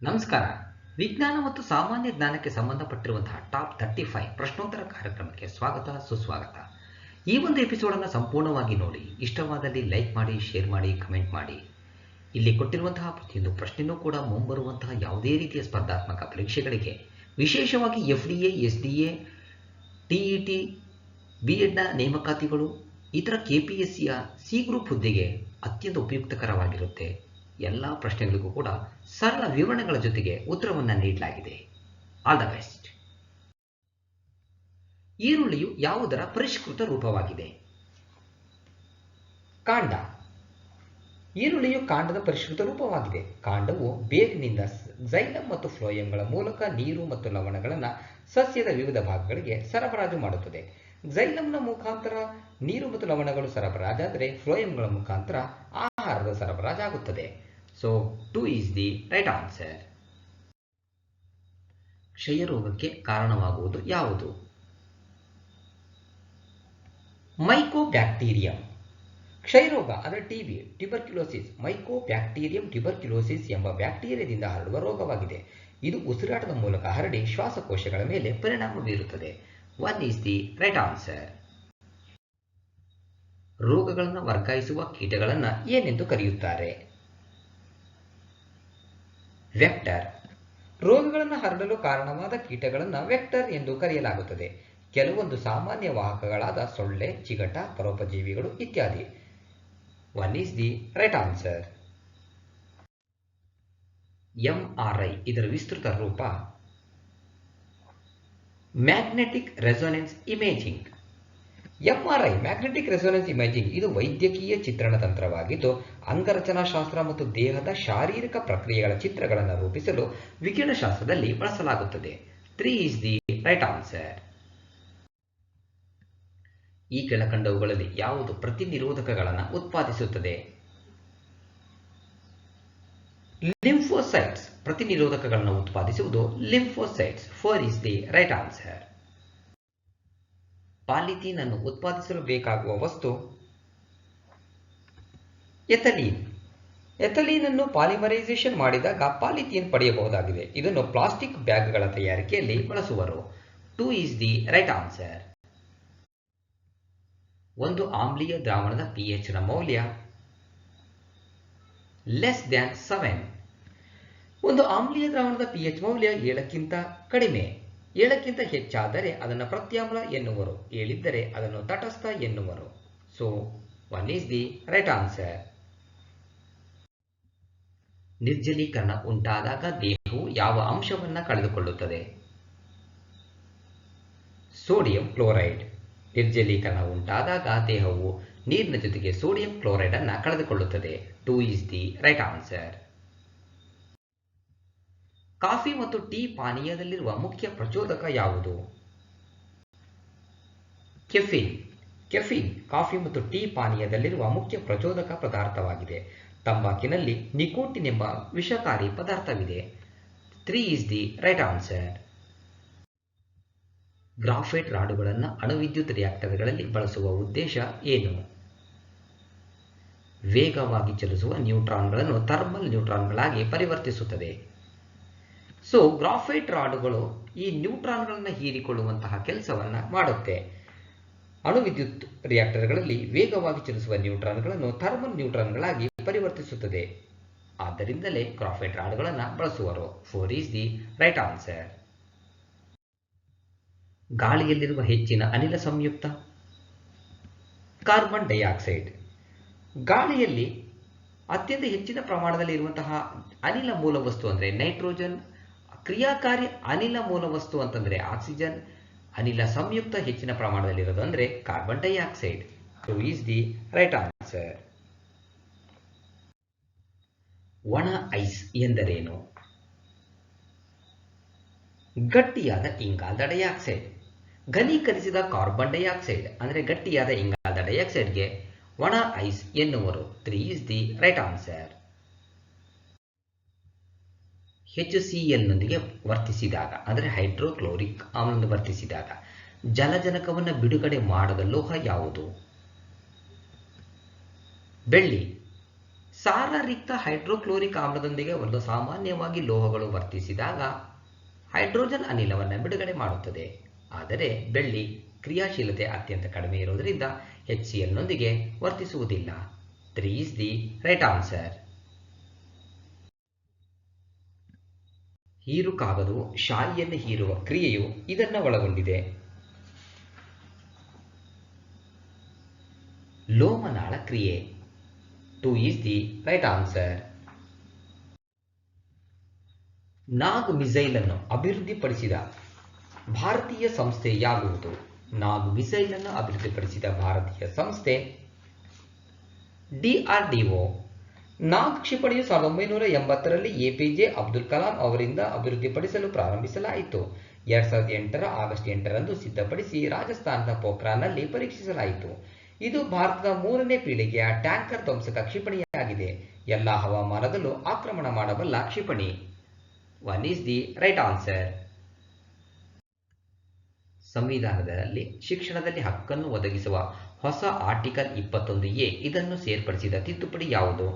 ನಮಸ್ಕಾರ. ವಿಜ್ಞಾನ ಮತ್ತು ಸಾಮಾನ್ಯ ಜ್ಞಾನಕ್ಕೆ ಸಂಬಂಧಪಟ್ಟಿರುವಂತಹ ಟಾಪ್ 35 ಪ್ರಶ್ನೋತ್ತರ ಕಾರ್ಯಕ್ರಮಕ್ಕೆ ಸ್ವಾಗತ ಸುಸ್ವಾಗತ. ಈ ಒಂದು ಎಪಿಸೋಡನ್ನು ಸಂಪೂರ್ಣವಾಗಿ ನೋಡಿ. ಇಷ್ಟವಾದಲ್ಲಿ ಲೈಕ್ ಮಾಡಿ, ಶೇರ್ ಮಾಡಿ, ಕಮೆಂಟ್ ಮಾಡಿ. ಇಲ್ಲಿ ಕೊಟ್ಟಿರುವಂತಹ ಪ್ರತಿಯೊಂದು ಪ್ರಶ್ನೆಯೂ ಕೂಡ ಮುಂಬರುವಂತಹ ಯಾವುದೇ ರೀತಿಯ ಸ್ಪರ್ಧಾತ್ಮಕ ಪರೀಕ್ಷೆಗಳಿಗೆ, ವಿಶೇಷವಾಗಿ FDA, SDA, TET, BEdನ ನೇಮಕಾತಿಗಳು, ಇತರ KPSCಯ C ಗ್ರೂಪ್ ಹುದ್ದೆಗೆ ಅತ್ಯಂತ ಉಪಯುಕ್ತಕರವಾಗಿರುತ್ತೆ. ಎಲ್ಲ ಪ್ರಶ್ನೆಗಳಿಗೂ ಕೂಡ ಸರಳ ವಿವರಣೆಗಳ ಜೊತೆಗೆ ಉತ್ತರವನ್ನು ನೀಡಲಾಗಿದೆ. All the best. ಈರುಳ್ಳಿಯು ಯಾವುದರ ಪರಿಷ್ಕೃತ ರೂಪವಾಗಿದೆ? ಕಾಂಡ. ಈರುಳ್ಳಿಯು ಕಾಂಡದ ಪರಿಷ್ಕೃತ ರೂಪವಾಗಿದೆ. ಕಾಂಡವು ಬೇರಿನಿಂದ ಝೈಲಮ್ ಮತ್ತು ಫ್ಲೋಯಂಗಳ ಮೂಲಕ ನೀರು ಮತ್ತು ಲವಣಗಳನ್ನು ಸಸ್ಯದ ವಿವಿಧ ಭಾಗಗಳಿಗೆ ಸರಬರಾಜು ಮಾಡುತ್ತದೆ. ಝೈಲಮ್ನ ಮುಖಾಂತರ ನೀರು ಮತ್ತು ಲವಣಗಳು ಸರಬರಾಜಾದರೆ ಫ್ಲೋಯಂಗಳ ಮುಖಾಂತರ ಆಹಾರದ ಸರಬರಾಜಾಗುತ್ತದೆ. So 2 is the right answer. ಕ್ಷಯರೋಗಕ್ಕೆ ಕಾರಣವಾಗುವುದು ಯಾವುದು? ಮೈಕೋಬ್ಯಾಕ್ಟೀರಿಯಂ. ಕ್ಷಯರೋಗ ಅಂದರೆ ಟಿಬಿ, ಟ್ಯುಬರ್ಕ್ಯುಲೋಸಿಸ್, ಮೈಕೋಬ್ಯಾಕ್ಟೀರಿಯಂ ಟ್ಯುಬರ್ಕ್ಯುಲೋಸಿಸ್ ಎಂಬ ಬ್ಯಾಕ್ಟೀರಿಯಾದಿಂದ ಹರಡುವ ರೋಗವಾಗಿದೆ. ಇದು ಉಸಿರಾಟದ ಮೂಲಕ ಹರಡಿ ಶ್ವಾಸಕೋಶಗಳ ಮೇಲೆ ಪರಿಣಾಮ ಬೀರುತ್ತದೆ. 1 is the right answer. ರೋಗಗಳನ್ನು ವರ್ಗಾಯಿಸುವ ಕೀಟಗಳನ್ನು ಏನೆಂದು ಕರೆಯುತ್ತಾರೆ? ವೆಕ್ಟರ್. ರೋಗಗಳನ್ನು ಹರಡಲು ಕಾರಣವಾದ ಕೀಟಗಳನ್ನು ವೆಕ್ಟರ್ ಎಂದು ಕರೆಯಲಾಗುತ್ತದೆ. ಕೆಲವೊಂದು ಸಾಮಾನ್ಯ ವಾಹಕಗಳಾದ ಸೊಳ್ಳೆ, ಚಿಗಟ, ಪರೋಪಜೀವಿಗಳು ಇತ್ಯಾದಿ. 1 is the right answer. MRI ಇದರ ವಿಸ್ತೃತ ರೂಪ magnetic resonance imaging. MRI magnetic resonance imaging ಇದು ವೈದ್ಯಕೀಯ ಚಿತ್ರಣ ತಂತ್ರವಾಗಿದ್ದು, ಅಂಗರಚನಾಶಾಸ್ತ್ರ ಮತ್ತು ದೇಹದ ಶಾರೀರಿಕ ಪ್ರಕ್ರಿಯೆಗಳ ಚಿತ್ರಗಳನ್ನು ರೂಪಿಸಲು ವಿಕಿರಣಶಾಸ್ತ್ರದಲ್ಲಿ ಬಳಸಲಾಗುತ್ತದೆ. 3 is the right answer. ಈ ಕೆಳಕಂಡವುಗಳಲ್ಲಿ ಯಾವುದು ಪ್ರತಿನಿರೋಧಕಗಳನ್ನು ಉತ್ಪಾದಿಸುತ್ತದೆ? ಲಿಂಫೋಸೈಟ್ಸ್ ಪ್ರತಿನಿರೋಧಕಗಳನ್ನು ಉತ್ಪಾದಿಸುವುದು lymphocytes. 4 is the right answer. Polythene ಅನ್ನು ಉತ್ಪಾದಿಸಲು ಬೇಕಾಗುವ ವಸ್ತು ಎಥಲೀನ್. ಎಥಲೀನ್ ಅನ್ನು ಪಾಲಿಮರೈಸೇಷನ್ ಮಾಡಿದಾಗ ಪಾಲಿಥೀನ್ ಪಡೆಯಬಹುದಾಗಿದೆ. ಇದನ್ನು ಪ್ಲಾಸ್ಟಿಕ್ ಬ್ಯಾಗ್ಗಳ ತಯಾರಿಕೆಯಲ್ಲಿ ಬಳಸುವರು. 2 is the right answer. ಒಂದು ಆಮ್ಲೀಯ ದ್ರಾವಣದ pH ನ ಮೌಲ್ಯ <7. ಒಂದು ಆಮ್ಲೀಯ ದ್ರಾವಣದ pH ಮೌಲ್ಯ 7ಕ್ಕಿಂತ ಕಡಿಮೆ. 7ಕ್ಕಿಂತ ಹೆಚ್ಚಾದರೆ ಅದನ್ನು ಪ್ರತ್ಯಾಮ್ಲ ಎನ್ನುವರು. 7 ಇದ್ದರೆ ಅದನ್ನು ತಟಸ್ಥ ಎನ್ನುವರು. So 1 is the right answer. ನಿರ್ಜಲೀಕರಣ ಉಂಟಾದಾಗ ದೇಹವು ಯಾವ ಅಂಶವನ್ನು ಕಳೆದುಕೊಳ್ಳುತ್ತದೆ? Sodium chloride. ನಿರ್ಜಲೀಕರಣ ಉಂಟಾದಾಗ ದೇಹವು ನೀರಿನ ಜೊತೆಗೆ ಸೋಡಿಯಂ ಕ್ಲೋರೈಡ್ ಅನ್ನು ಕಳೆದುಕೊಳ್ಳುತ್ತದೆ. 2 is the right answer. Coffee ಮತ್ತು ಟೀ ಪಾನೀಯದಲ್ಲಿರುವ ಮುಖ್ಯ ಪ್ರಚೋದಕ ಯಾವುದು? ಕೆಫೀನ್. ಕೆಫೀನ್ ಕಾಫಿ ಮತ್ತು ಟೀ ಪಾನೀಯದಲ್ಲಿರುವ ಮುಖ್ಯ ಪ್ರಚೋದಕ ಪದಾರ್ಥವಾಗಿದೆ. ತಂಬಾಕಿನಲ್ಲಿ ನಿಕೋಟಿನ್ ಎಂಬ ವಿಷಕಾರಿ ಪದಾರ್ಥವಿದೆ. 3 is the right answer. Graphite ರಾಡುಗಳನ್ನು ಅಣುವಿದ್ಯುತ್ ರಿಯಾಕ್ಟರ್ಗಳಲ್ಲಿ ಬಳಸುವ ಉದ್ದೇಶ ಏನು? ವೇಗವಾಗಿ ಚಲಿಸುವ ನ್ಯೂಟ್ರಾನ್ಗಳನ್ನು ಥರ್ಮಲ್ ನ್ಯೂಟ್ರಾನ್ಗಳಾಗಿ ಪರಿವರ್ತಿಸುತ್ತದೆ. ಸೊ ಗ್ರಾಫೈಟ್ ರಾಡುಗಳು ಈ ನ್ಯೂಟ್ರಾನ್ಗಳನ್ನು ಹೀರಿಕೊಳ್ಳುವಂತಹ ಕೆಲಸವನ್ನು ಮಾಡುತ್ತೆ. ಅಣುವಿದ್ಯುತ್ ರಿಯಾಕ್ಟರ್ಗಳಲ್ಲಿ ವೇಗವಾಗಿ ಚಲಿಸುವ ನ್ಯೂಟ್ರಾನ್ಗಳನ್ನು ಥರ್ಮಲ್ ನ್ಯೂಟ್ರಾನ್ಗಳಾಗಿ ಪರಿವರ್ತಿಸುತ್ತದೆ. ಆದ್ದರಿಂದಲೇ ಗ್ರಾಫೈಟ್ ರಾಡುಗಳನ್ನು ಬಳಸುವರು. 4 is the right answer. ಗಾಳಿಯಲ್ಲಿರುವ ಹೆಚ್ಚಿನ ಅನಿಲ ಸಂಯುಕ್ತ ಕಾರ್ಬನ್ ಡೈಆಕ್ಸೈಡ್. ಗಾಳಿಯಲ್ಲಿ ಅತ್ಯಂತ ಹೆಚ್ಚಿನ ಪ್ರಮಾಣದಲ್ಲಿ ಇರುವಂತಹ ಅನಿಲ ಮೂಲವಸ್ತು ಅಂದರೆ ನೈಟ್ರೋಜನ್, ಕ್ರಿಯಾಕಾರಿ ಅನಿಲ ಮೂಲವಸ್ತು ಅಂತಂದ್ರೆ ಆಕ್ಸಿಜನ್, ಅನಿಲ ಸಂಯುಕ್ತ ಹೆಚ್ಚಿನ ಪ್ರಮಾಣದಲ್ಲಿರೋದು ಅಂದ್ರೆ carbon dioxide. 2 is the right answer. ಒಣ ಐಸ್ ಎಂದರೇನು? ಗಟ್ಟಿಯಾದ ಇಂಗಾಲದ ಡೈಆಕ್ಸೈಡ್. ಘನೀಕರಿಸಿದ ಕಾರ್ಬನ್ ಡೈಆಕ್ಸೈಡ್ ಅಂದರೆ ಗಟ್ಟಿಯಾದ ಇಂಗಾಲದ ಡೈಆಕ್ಸೈಡ್ಗೆ ಒಣ ಐಸ್ ಎನ್ನುವರು. 3 is the right answer. HCl ನೊಂದಿಗೆ ವರ್ತಿಸಿದಾಗ ಅಂದರೆ ಹೈಡ್ರೋಕ್ಲೋರಿಕ್ ಆಮ್ಲವನ್ನು ವರ್ತಿಸಿದಾಗ ಜಲಜನಕವನ್ನು ಬಿಡುಗಡೆ ಮಾಡದ ಲೋಹ ಯಾವುದು? ಬೆಳ್ಳಿ. ಸಾರರಿಕ್ತ ಹೈಡ್ರೋಕ್ಲೋರಿಕ್ ಆಮ್ಲದೊಂದಿಗೆ ಒಂದು ಸಾಮಾನ್ಯವಾಗಿ ಲೋಹಗಳು ವರ್ತಿಸಿದಾಗ ಹೈಡ್ರೋಜನ್ ಅನಿಲವನ್ನು ಬಿಡುಗಡೆ ಮಾಡುತ್ತದೆ. ಆದರೆ ಬೆಳ್ಳಿ ಕ್ರಿಯಾಶೀಲತೆ ಅತ್ಯಂತ ಕಡಿಮೆ ಇರುವುದರಿಂದ HCl ನೊಂದಿಗೆ ವರ್ತಿಸುವುದಿಲ್ಲ. 3 is the right answer. ಹೀರುಕಾಗದವು ಶಾಯಿಯನ್ನು ಹೀರುವ ಕ್ರಿಯೆಯು ಇದನ್ನು ಒಳಗೊಂಡಿದೆ. ಲೋಮನಾಳ ಕ್ರಿಯೆ. 2 is the right answer. Nag missile ಅನ್ನು ಅಭಿವೃದ್ಧಿಪಡಿಸಿದ ಭಾರತೀಯ ಸಂಸ್ಥೆ ಯಾವುದು? ನಾಗ್ ಮಿಸೈಲ್ ಅನ್ನು ಅಭಿವೃದ್ಧಿಪಡಿಸಿದ ಭಾರತೀಯ ಸಂಸ್ಥೆ DRDO. ನಾಗ್ ಕ್ಷಿಪಣಿಯು 1980ರಲ್ಲಿ APJ ಅಬ್ದುಲ್ ಕಲಾಂ ಅವರಿಂದ ಅಭಿವೃದ್ಧಿಪಡಿಸಲು ಪ್ರಾರಂಭಿಸಲಾಯಿತು. 2008ರ ಆಗಸ್ಟ್ 8ರಂದು ಸಿದ್ಧಪಡಿಸಿ ರಾಜಸ್ಥಾನದ ಪೋಖ್ರಾನ್ನಲ್ಲಿ ಪರೀಕ್ಷಿಸಲಾಯಿತು. ಇದು ಭಾರತದ 3ನೇ ಪೀಳಿಗೆಯ ಟ್ಯಾಂಕರ್ ಧ್ವಂಸಕ ಕ್ಷಿಪಣಿಯಾಗಿದೆ. ಎಲ್ಲ ಹವಾಮಾನದಲ್ಲೂ ಆಕ್ರಮಣ ಮಾಡಬಲ್ಲ ಕ್ಷಿಪಣಿ. 1 is the right answer. ಸಂವಿಧಾನದಲ್ಲಿ ಶಿಕ್ಷಣದಲ್ಲಿ ಹಕ್ಕನ್ನು ಒದಗಿಸುವ ಹೊಸ ಆರ್ಟಿಕಲ್ 21A ಇದನ್ನು ಸೇರ್ಪಡಿಸಿದ ತಿದ್ದುಪಡಿ ಯಾವುದು?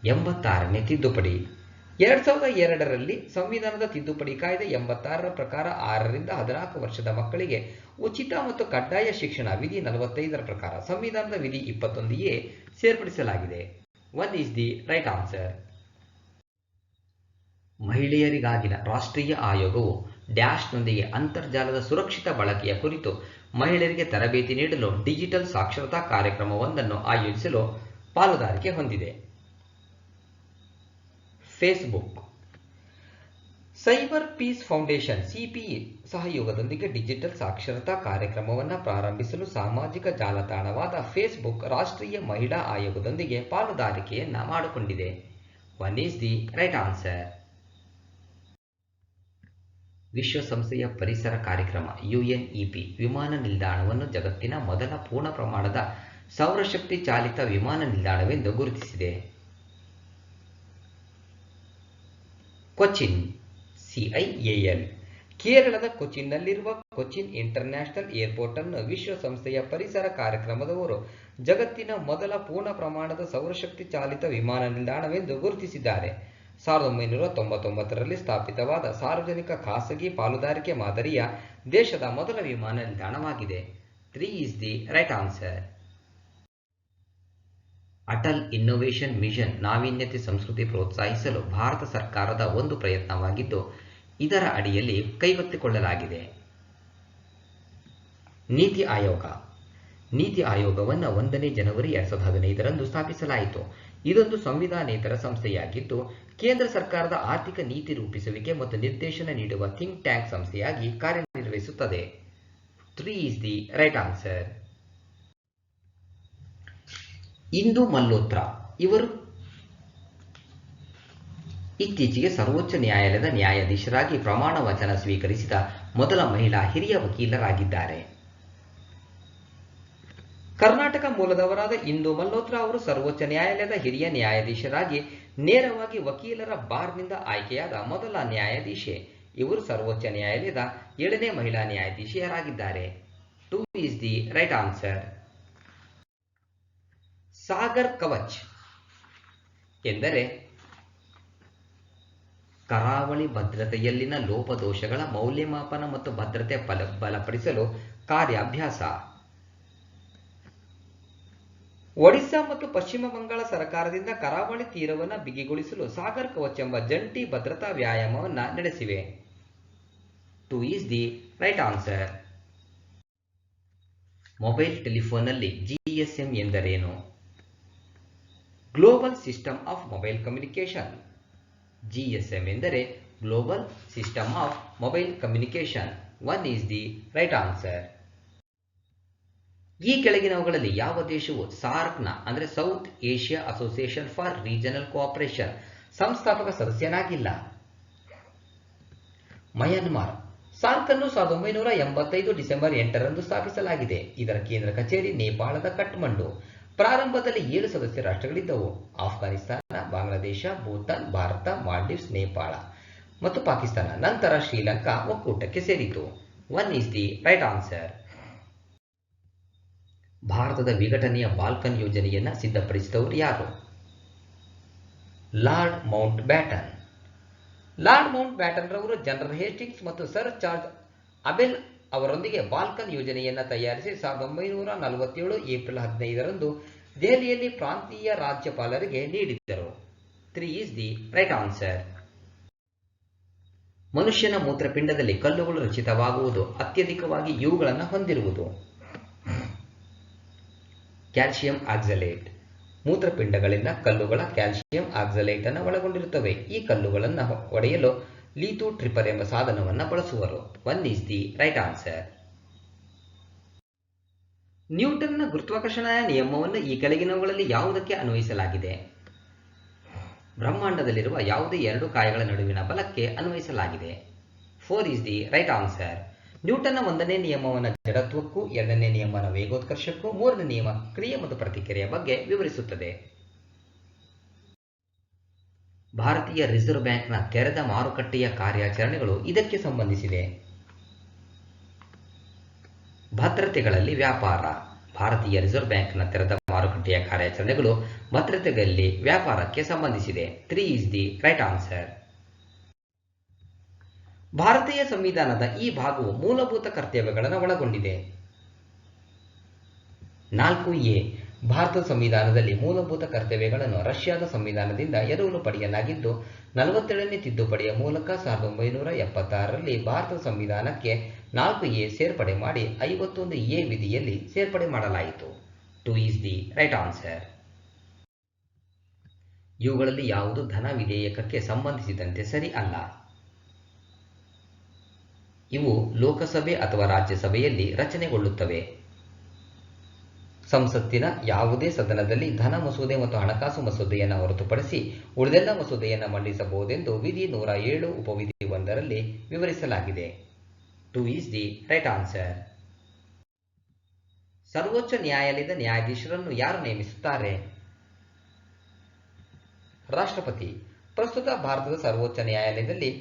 86ನೇ ತಿದ್ದುಪಡಿ. 2002ರಲ್ಲಿ ಸಂವಿಧಾನದ ತಿದ್ದುಪಡಿ ಕಾಯ್ದೆ 86ರ ಪ್ರಕಾರ 6ರಿಂದ 14 ವರ್ಷದ ಮಕ್ಕಳಿಗೆ ಉಚಿತ ಮತ್ತು ಕಡ್ಡಾಯ ಶಿಕ್ಷಣ ವಿಧಿ 45ರ ಪ್ರಕಾರ ಸಂವಿಧಾನದ ವಿಧಿ 21A ಸೇರ್ಪಡಿಸಲಾಗಿದೆ. 1 is the right answer. ಮಹಿಳೆಯರಿಗಾಗಿನ ರಾಷ್ಟ್ರೀಯ ಆಯೋಗವು ಡ್ಯಾಶ್ನೊಂದಿಗೆ ಅಂತರ್ಜಾಲದ ಸುರಕ್ಷಿತ ಬಳಕೆಯ ಕುರಿತು ಮಹಿಳೆಯರಿಗೆ ತರಬೇತಿ ನೀಡಲು ಡಿಜಿಟಲ್ ಸಾಕ್ಷರತಾ ಕಾರ್ಯಕ್ರಮವೊಂದನ್ನು ಆಯೋಜಿಸಲು ಪಾಲುದಾರಿಕೆ ಹೊಂದಿದೆ. Facebook. Cyber peace foundation CPE ಸಹಯೋಗದೊಂದಿಗೆ ಡಿಜಿಟಲ್ ಸಾಕ್ಷರತಾ ಕಾರ್ಯಕ್ರಮವನ್ನು ಪ್ರಾರಂಭಿಸಲು ಸಾಮಾಜಿಕ ಜಾಲತಾಣವಾದ ಫೇಸ್ಬುಕ್ ರಾಷ್ಟ್ರೀಯ ಮಹಿಳಾ ಆಯೋಗದೊಂದಿಗೆ ಪಾಲುದಾರಿಕೆಯನ್ನ ಮಾಡಿಕೊಂಡಿದೆ. 1 is the right answer. ವಿಶ್ವಸಂಸ್ಥೆಯ ಪರಿಸರ ಕಾರ್ಯಕ್ರಮ UNEP ವಿಮಾನ ನಿಲ್ದಾಣವನ್ನು ಜಗತ್ತಿನ ಮೊದಲ ಪೂರ್ಣ ಪ್ರಮಾಣದ ಸೌರಶಕ್ತಿ ಚಾಲಿತ ವಿಮಾನ ನಿಲ್ದಾಣವೆಂದು ಗುರುತಿಸಿದೆ. ಕೊಚ್ಚಿನ್. CIAL. ಕೇರಳದ ಕೊಚ್ಚಿನ್ನಲ್ಲಿರುವ ಕೊಚ್ಚಿನ್ ಇಂಟರ್ನ್ಯಾಷನಲ್ ಏರ್ಪೋರ್ಟ್ ಅನ್ನು ವಿಶ್ವಸಂಸ್ಥೆಯ ಪರಿಸರ ಕಾರ್ಯಕ್ರಮದವರು ಜಗತ್ತಿನ ಮೊದಲ ಪೂರ್ಣ ಪ್ರಮಾಣದ ಸೌರಶಕ್ತಿ ಚಾಲಿತ ವಿಮಾನ ನಿಲ್ದಾಣವೆಂದು ಗುರುತಿಸಿದ್ದಾರೆ. 1999ರಲ್ಲಿ ಸ್ಥಾಪಿತವಾದ ಸಾರ್ವಜನಿಕ ಖಾಸಗಿ ಪಾಲುದಾರಿಕೆ ಮಾದರಿಯ ದೇಶದ ಮೊದಲ ವಿಮಾನ ನಿಲ್ದಾಣವಾಗಿದೆ. 3 is the right answer. Atal innovation mission ನಾವೀನ್ಯತೆ ಸಂಸ್ಕೃತಿ ಪ್ರೋತ್ಸಾಹಿಸಲು ಭಾರತ ಸರ್ಕಾರದ ಒಂದು ಪ್ರಯತ್ನವಾಗಿದ್ದು ಇದರ ಅಡಿಯಲ್ಲಿ ಕೈಗೆತ್ತಿಕೊಳ್ಳಲಾಗಿದೆ. ನೀತಿ ಆಯೋಗ. ನೀತಿ ಆಯೋಗವನ್ನು 1ನೇ ಜನವರಿ 2015ರಂದು ಸ್ಥಾಪಿಸಲಾಯಿತು. ಇದೊಂದು ಸಂವಿಧಾನೇತರ ಸಂಸ್ಥೆಯಾಗಿದ್ದು ಕೇಂದ್ರ ಸರ್ಕಾರದ ಆರ್ಥಿಕ ನೀತಿ ರೂಪಿಸುವಿಕೆ ಮತ್ತು ನಿರ್ದೇಶನ ನೀಡುವ ಥಿಂಕ್ ಟ್ಯಾಂಕ್ ಸಂಸ್ಥೆಯಾಗಿ ಕಾರ್ಯನಿರ್ವಹಿಸುತ್ತದೆ. 3 is the right answer. ಇಂದು ಮಲ್ಹೋತ್ರಾ ಇವರು ಇತ್ತೀಚೆಗೆ ಸರ್ವೋಚ್ಚ ನ್ಯಾಯಾಲಯದ ನ್ಯಾಯಾಧೀಶರಾಗಿ ಪ್ರಮಾಣ ವಚನ ಸ್ವೀಕರಿಸಿದ ಮೊದಲ ಮಹಿಳಾ ಹಿರಿಯ ವಕೀಲರಾಗಿದ್ದಾರೆ. ಕರ್ನಾಟಕ ಮೂಲದವರಾದ ಇಂದು ಮಲ್ಹೋತ್ರಾ ಅವರು ಸರ್ವೋಚ್ಚ ನ್ಯಾಯಾಲಯದ ಹಿರಿಯ ನ್ಯಾಯಾಧೀಶರಾಗಿ ನೇರವಾಗಿ ವಕೀಲರ ಬಾರ್ನಿಂದ ಆಯ್ಕೆಯಾದ ಮೊದಲ ನ್ಯಾಯಾಧೀಶೆ. ಇವರು ಸರ್ವೋಚ್ಚ ನ್ಯಾಯಾಲಯದ 7ನೇ ಮಹಿಳಾ ನ್ಯಾಯಾಧೀಶರಾಗಿದ್ದಾರೆ. 2 is the right answer. Sagar Kavach ಎಂದರೆ ಕರಾವಳಿ ಭದ್ರತೆಯಲ್ಲಿನ ಲೋಪದೋಷಗಳ ಮೌಲ್ಯಮಾಪನ ಮತ್ತು ಭದ್ರತೆ ಬಲಪಡಿಸಲು ಕಾರ್ಯಾಭ್ಯಾಸ. ಒಡಿಶಾ ಮತ್ತು ಪಶ್ಚಿಮ ಬಂಗಾಳ ಸರ್ಕಾರದಿಂದ ಕರಾವಳಿ ತೀರವನ್ನು ಬಿಗಿಗೊಳಿಸಲು ಸಾಗರ್ ಕವಚ್ ಎಂಬ ಜಂಟಿ ಭದ್ರತಾ ವ್ಯಾಯಾಮವನ್ನು ನಡೆಸಿವೆ. 2 is the right answer. Mobile ಟೆಲಿಫೋನ್ನಲ್ಲಿ GSM ಎಂದರೇನು? Global system of mobile communication. GSM ಎಂದರೆ global system of mobile communication. 1 is the right answer. ಈ ಕೆಳಗಿನವುಗಳಲ್ಲಿ ಯಾವ ದೇಶವು ಸಾರ್ಕ್ನ ಅಂದರೆ south Asia association for regional cooperation ಸಂಸ್ಥಾಪಕ ಸದಸ್ಯನಾಗಿಲ್ಲ? ಮಯನ್ಮಾರ್. ಸಾರ್ಕ್ ಅನ್ನು 1985 ಡಿಸೆಂಬರ್ 8ರಂದು ಸ್ಥಾಪಿಸಲಾಗಿದೆ. ಇದರ ಕೇಂದ್ರ ಕಚೇರಿ ನೇಪಾಳದ ಕಠ್ಮಂಡು. ಪ್ರಾರಂಭದಲ್ಲಿ 7 ಸದಸ್ಯ ರಾಷ್ಟ್ರಗಳಿದ್ದವು: ಆಫ್ಘಾನಿಸ್ತಾನ, ಬಾಂಗ್ಲಾದೇಶ, ಭೂತಾನ್, ಭಾರತ, ಮಾಲ್ಡೀವ್ಸ್, ನೇಪಾಳ ಮತ್ತು ಪಾಕಿಸ್ತಾನ. ನಂತರ Sri Lanka ಒಕ್ಕೂಟಕ್ಕೆ ಸೇರಿತು. 1 is the right answer. ಭಾರತದ ವಿಘಟನೆಯ ಬಾಲ್ಕನ್ ಯೋಜನೆಯನ್ನು ಸಿದ್ಧಪಡಿಸಿದವರು ಯಾರು? Lord Mount baton. Lord Mount baton ರವರು ಜನರಲ್ ಹೇಸ್ಟಿಂಗ್ಸ್ ಮತ್ತು ಸರ್ ಜಾರ್ಜ್ ಅಬೆಲ್ ಅವರೊಂದಿಗೆ ಬಾಲ್ಕನ್ ಯೋಜನೆಯನ್ನು ತಯಾರಿಸಿ 1947 ಏಪ್ರಿಲ್ 15ರಂದು ದೆಹಲಿಯಲ್ಲಿ ಪ್ರಾಂತೀಯ ರಾಜ್ಯಪಾಲರಿಗೆ ನೀಡಿದ್ದರು. 3 ಈಸ್ ದಿ ರೈಟ್ ಆನ್ಸರ್. ಮನುಷ್ಯನ ಮೂತ್ರಪಿಂಡದಲ್ಲಿ ಕಲ್ಲುಗಳು ರಚಿತವಾಗುವುದು ಅತ್ಯಧಿಕವಾಗಿ ಇವುಗಳನ್ನು ಹೊಂದಿರುವುದು. Calcium oxalate. ಮೂತ್ರಪಿಂಡಗಳಿಂದ ಕಲ್ಲುಗಳ ಕ್ಯಾಲ್ಸಿಯಂ ಆಕ್ಸಲೇಟ್ ಅನ್ನು ಒಳಗೊಂಡಿರುತ್ತವೆ. ಈ ಕಲ್ಲುಗಳನ್ನು ಒಡೆಯಲು ಲಿಥೋಟ್ರಿಪರ್ ಎಂಬ ಸಾಧನವನ್ನು ಬಳಸುವರು. 1 ಈಸ್ ದಿ ರೈಟ್ ಆನ್ಸರ್. ನ್ಯೂಟನ್ನ ಗುರುತ್ವಾಕರ್ಷಣೆಯ ನಿಯಮವನ್ನು ಈ ಕೆಳಗಿನವುಗಳಲ್ಲಿ ಯಾವುದಕ್ಕೆ ಅನ್ವಯಿಸಲಾಗಿದೆ? ಬ್ರಹ್ಮಾಂಡದಲ್ಲಿರುವ ಯಾವುದೇ ಎರಡು ಕಾಯಗಳ ನಡುವಿನ ಬಲಕ್ಕೆ ಅನ್ವಯಿಸಲಾಗಿದೆ. 4 ಈಸ್ ದಿ ರೈಟ್ ಆನ್ಸರ್. ನ್ಯೂಟನ್ನ 1ನೇ ನಿಯಮವನ್ನು ಜಡತ್ವಕ್ಕೂ, 2ನೇ ನಿಯಮನ ವೇಗೋತ್ಕರ್ಷಕ್ಕೂ, 3ನೇ ನಿಯಮ ಕ್ರಿಯೆ ಮತ್ತು ಪ್ರತಿಕ್ರಿಯೆಯ ಬಗ್ಗೆ ವಿವರಿಸುತ್ತದೆ. ಭಾರತೀಯ ರಿಸರ್ವ್ ಬ್ಯಾಂಕ್ನ ತೆರೆದ ಮಾರುಕಟ್ಟೆಯ ಕಾರ್ಯಾಚರಣೆಗಳು ಇದಕ್ಕೆ ಸಂಬಂಧಿಸಿದೆ. ಭದ್ರತೆಗಳಲ್ಲಿ ವ್ಯಾಪಾರ. ಭಾರತೀಯ ರಿಸರ್ವ್ ಬ್ಯಾಂಕ್ನ ತೆರೆದ ಮಾರುಕಟ್ಟೆಯ ಕಾರ್ಯಾಚರಣೆಗಳು ಭದ್ರತೆಗಳಲ್ಲಿ ವ್ಯಾಪಾರಕ್ಕೆ ಸಂಬಂಧಿಸಿದೆ. 3 ಈಸ್ ದಿ ರೈಟ್ ಆನ್ಸರ್. ಭಾರತೀಯ ಸಂವಿಧಾನದ ಈ ಭಾಗವು ಮೂಲಭೂತ ಕರ್ತವ್ಯಗಳನ್ನು ಒಳಗೊಂಡಿದೆ. 4A. ಭಾರತದ ಸಂವಿಧಾನದಲ್ಲಿ ಮೂಲಭೂತ ಕರ್ತವ್ಯಗಳನ್ನು ರಷ್ಯಾದ ಸಂವಿಧಾನದಿಂದ ಎರವಲು ಪಡೆಯಲಾಗಿದ್ದು 47ನೇ ತಿದ್ದುಪಡಿಯ ಮೂಲಕ 1976ರಲ್ಲಿ ಭಾರತದ ಸಂವಿಧಾನಕ್ಕೆ 4A ಸೇರ್ಪಡೆ ಮಾಡಿ 51A ವಿಧಿಯಲ್ಲಿ ಸೇರ್ಪಡೆ ಮಾಡಲಾಯಿತು. 2 ಈಸ್ ದಿ ರೈಟ್ ಆನ್ಸರ್. ಇವುಗಳಲ್ಲಿ ಯಾವುದು ಧನ ವಿಧೇಯಕಕ್ಕೆ ಸಂಬಂಧಿಸಿದಂತೆ ಸರಿ ಅಲ್ಲ? ಇವು ಲೋಕಸಭೆ ಅಥವಾ ರಾಜ್ಯಸಭೆಯಲ್ಲಿ ರಚನೆಗೊಳ್ಳುತ್ತವೆ. ಸಂಸತ್ತಿನ ಯಾವುದೇ ಸದನದಲ್ಲಿ ಧನ ಮಸೂದೆ ಮತ್ತು ಹಣಕಾಸು ಮಸೂದೆಯನ್ನು ಹೊರತುಪಡಿಸಿ ಉಳಿದೆಲ್ಲ ಮಸೂದೆಯನ್ನು ಮಂಡಿಸಬಹುದೆಂದು ವಿಧಿ 107 ಉಪವಿಧಿ 1ರಲ್ಲಿ ವಿವರಿಸಲಾಗಿದೆ. 2 ಈಸ್ ದಿ ರೈಟ್ ಆನ್ಸರ್. ಸರ್ವೋಚ್ಚ ನ್ಯಾಯಾಲಯದ ನ್ಯಾಯಾಧೀಶರನ್ನು ಯಾರು ನೇಮಿಸುತ್ತಾರೆ? ರಾಷ್ಟ್ರಪತಿ. ಪ್ರಸ್ತುತ ಭಾರತದ ಸರ್ವೋಚ್ಚ ನ್ಯಾಯಾಲಯದಲ್ಲಿ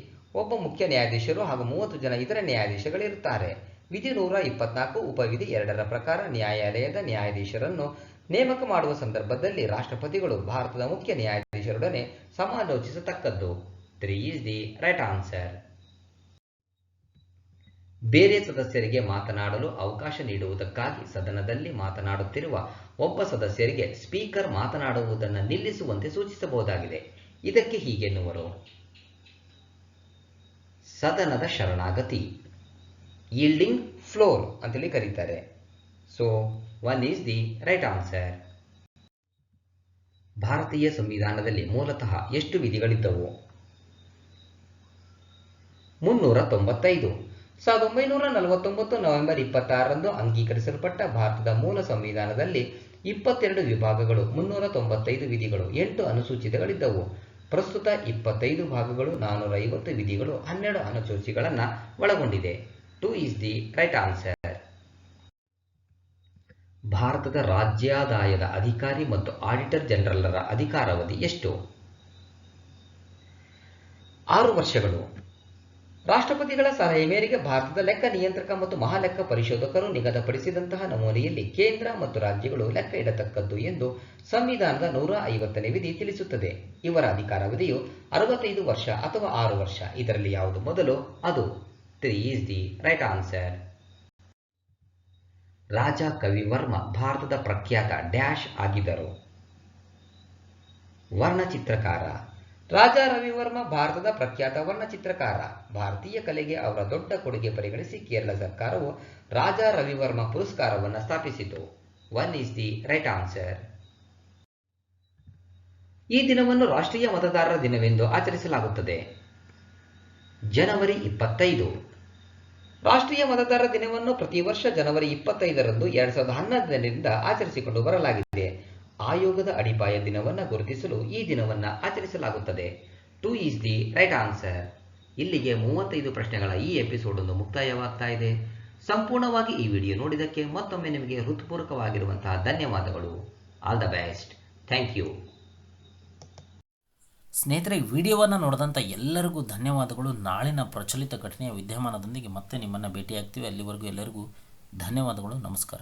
ಒಬ್ಬ ಮುಖ್ಯ ನ್ಯಾಯಾಧೀಶರು ಹಾಗೂ 30 ಜನ ಇತರ ನ್ಯಾಯಾಧೀಶಗಳಿರುತ್ತಾರೆ. ವಿಧಿ 124 ಉಪವಿಧಿ 2ರ ಪ್ರಕಾರ ನ್ಯಾಯಾಲಯದ ನ್ಯಾಯಾಧೀಶರನ್ನು ನೇಮಕ ಮಾಡುವ ಸಂದರ್ಭದಲ್ಲಿ ರಾಷ್ಟ್ರಪತಿಗಳು ಭಾರತದ ಮುಖ್ಯ ನ್ಯಾಯಾಧೀಶರೊಡನೆ ಸಮಾಲೋಚಿಸತಕ್ಕದ್ದು. 3 ಈಸ್ ದಿ ರೈಟ್ ಆನ್ಸರ್. ಬೇರೆ ಸದಸ್ಯರಿಗೆ ಮಾತನಾಡಲು ಅವಕಾಶ ನೀಡುವುದಕ್ಕಾಗಿ ಸದನದಲ್ಲಿ ಮಾತನಾಡುತ್ತಿರುವ ಒಬ್ಬ ಸದಸ್ಯರಿಗೆ ಸ್ಪೀಕರ್ ಮಾತನಾಡುವುದನ್ನು ನಿಲ್ಲಿಸುವಂತೆ ಸೂಚಿಸಬಹುದಾಗಿದೆ. ಇದಕ್ಕೆ ಹೀಗೆನ್ನುವರು: ಸದನದ ಶರಣಾಗತಿ, ಯೀಲ್ಡಿಂಗ್ ಫ್ಲೋರ್ ಅಂತೇಳಿ ಕರೀತಾರೆ. So 1 is the right answer. ಭಾರತೀಯ ಸಂವಿಧಾನದಲ್ಲಿ ಮೂಲತಃ ಎಷ್ಟು ವಿಧಿಗಳಿದ್ದವು? 395. 1949 ನವೆಂಬರ್ 26ರಂದು ಅಂಗೀಕರಿಸಲ್ಪಟ್ಟ ಭಾರತದ ಮೂಲ ಸಂವಿಧಾನದಲ್ಲಿ 22 ವಿಭಾಗಗಳು, 395 ವಿಧಿಗಳು, 8 ಅನುಸೂಚಿತಗಳಿದ್ದವು. ಪ್ರಸ್ತುತ 25 ಭಾಗಗಳು, 450 ವಿಧಿಗಳು, 12 ಅನುಸೂಚಿಗಳನ್ನು ಒಳಗೊಂಡಿದೆ. 2 ಈಸ್ ದಿ ರೈಟ್ ಆನ್ಸರ್. ಭಾರತದ ರಾಜ್ಯಾದಾಯದ ಅಧಿಕಾರಿ ಮತ್ತು ಆಡಿಟರ್ ಜನರಲ್ರ ಅಧಿಕಾರಾವಧಿ ಎಷ್ಟು? 6 ವರ್ಷಗಳು. ರಾಷ್ಟ್ರಪತಿಗಳ ಸಲಹೆ ಮೇರೆಗೆ ಭಾರತದ ಲೆಕ್ಕ ನಿಯಂತ್ರಕ ಮತ್ತು ಮಹಾಲೆಕ್ಕ ಪರಿಶೋಧಕರು ನಿಗದಿಪಡಿಸಿದಂತಹ ನಮೂನೆಯಲ್ಲಿ ಕೇಂದ್ರ ಮತ್ತು ರಾಜ್ಯಗಳು ಲೆಕ್ಕ ಇಡತಕ್ಕದ್ದು ಎಂದು ಸಂವಿಧಾನದ 150ನೇ ವಿಧಿ ತಿಳಿಸುತ್ತದೆ. ಇವರ ಅಧಿಕಾರಾವಧಿಯು 65 ವರ್ಷ ಅಥವಾ 6 ವರ್ಷ. ಇದರಲ್ಲಿ ಯಾವುದು ಮೊದಲು? ಅದು 3 ಈಸ್ ದಿ ರೈಟ್ ಆನ್ಸರ್. ರಾಜ ಕವಿವರ್ಮ ಭಾರತದ ಪ್ರಖ್ಯಾತ ಡ್ಯಾಶ್ ಆಗಿದ್ದರು. ವರ್ಣಚಿತ್ರಕಾರ. ರಾಜ ರವಿವರ್ಮ ಭಾರತದ ಪ್ರಖ್ಯಾತ ವರ್ಣಚಿತ್ರಕಾರ. ಭಾರತೀಯ ಕಲೆಗೆ ಅವರ ದೊಡ್ಡ ಕೊಡುಗೆ ಪರಿಗಣಿಸಿ ಕೇರಳ ಸರ್ಕಾರವು ರಾಜ ರವಿವರ್ಮ ಪುರಸ್ಕಾರವನ್ನು ಸ್ಥಾಪಿಸಿತು. 1 ಈಸ್ ದಿ ರೈಟ್ ಆನ್ಸರ್. ಈ ದಿನವನ್ನು ರಾಷ್ಟ್ರೀಯ ಮತದಾರರ ದಿನವೆಂದು ಆಚರಿಸಲಾಗುತ್ತದೆ. ಜನವರಿ 25. ರಾಷ್ಟ್ರೀಯ ಮತದಾರರ ದಿನವನ್ನು ಪ್ರತಿ ವರ್ಷ ಜನವರಿ 25ರಂದು 2011ರಿಂದ ಆಚರಿಸಿಕೊಂಡು ಬರಲಾಗಿದೆ. ಆಯೋಗದ ಅಡಿಪಾಯ ದಿನವನ್ನು ಗುರುತಿಸಲು ಈ ದಿನವನ್ನು ಆಚರಿಸಲಾಗುತ್ತದೆ. 2 ಈಸ್ ದಿ ರೈಟ್ ಆನ್ಸರ್. ಇಲ್ಲಿಗೆ 35 ಪ್ರಶ್ನೆಗಳ ಈ ಎಪಿಸೋಡ್ ಒಂದು ಮುಕ್ತಾಯವಾಗ್ತಾ ಇದೆ. ಸಂಪೂರ್ಣವಾಗಿ ಈ ವಿಡಿಯೋ ನೋಡಿದ್ದಕ್ಕೆ ಮತ್ತೊಮ್ಮೆ ನಿಮಗೆ ಹೃತ್ಪೂರ್ವಕವಾಗಿರುವಂತಹ ಧನ್ಯವಾದಗಳು. All the best. Thank you. ಸ್ನೇಹಿತರೆ, ವಿಡಿಯೋವನ್ನು ನೋಡಿದಂಥ ಎಲ್ಲರಿಗೂ ಧನ್ಯವಾದಗಳು. ನಾಳಿನ ಪ್ರಚಲಿತ ಘಟನೆಯ ವಿದ್ಯಮಾನದೊಂದಿಗೆ ಮತ್ತೆ ನಿಮ್ಮನ್ನು ಭೇಟಿಯಾಗ್ತೀವಿ. ಅಲ್ಲಿವರೆಗೂ ಎಲ್ಲರಿಗೂ ಧನ್ಯವಾದಗಳು. ನಮಸ್ಕಾರ.